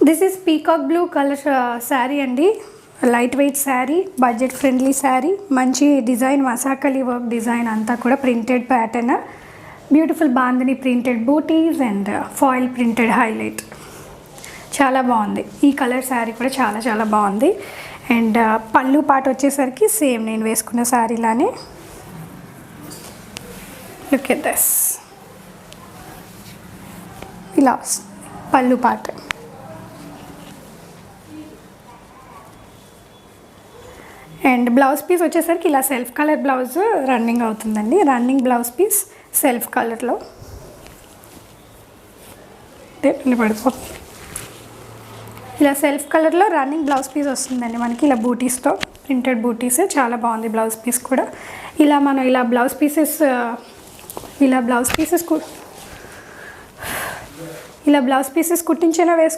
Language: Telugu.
This is peacock blue colour sari అండి. Light weight sari, budget friendly sari. మంచి డిజైన్, మసాకలి వర్క్ డిజైన్ అంతా కూడా printed pattern. Beautiful bandhani printed buttis and foil printed highlight. చాలా బాగుంది. ఈ కలర్ శారీ కూడా చాలా చాలా బాగుంది. అండ్ పళ్ళు పాట వచ్చేసరికి సేమ్ నేను వేసుకున్న శారీలానే. Look at this. ఇలా పళ్ళు పాట. అండ్ బ్లౌజ్ పీస్ వచ్చేసరికి ఇలా సెల్ఫ్ కలర్ బ్లౌజ్ రన్నింగ్ అవుతుందండి. రన్నింగ్ బ్లౌజ్ పీస్ సెల్ఫ్ కలర్లో పడిపోతుంది. ఇలా సెల్ఫ్ కలర్లో రన్నింగ్ బ్లౌజ్ పీస్ వస్తుందండి మనకి. ఇలా బూటీస్తో ప్రింటెడ్ బూటీస్. చాలా బాగుంది బ్లౌజ్ పీస్ కూడా. ఇలా మనం ఇలా బ్లౌజ్ పీసెస్ కుట్టించైనా వేసుకో.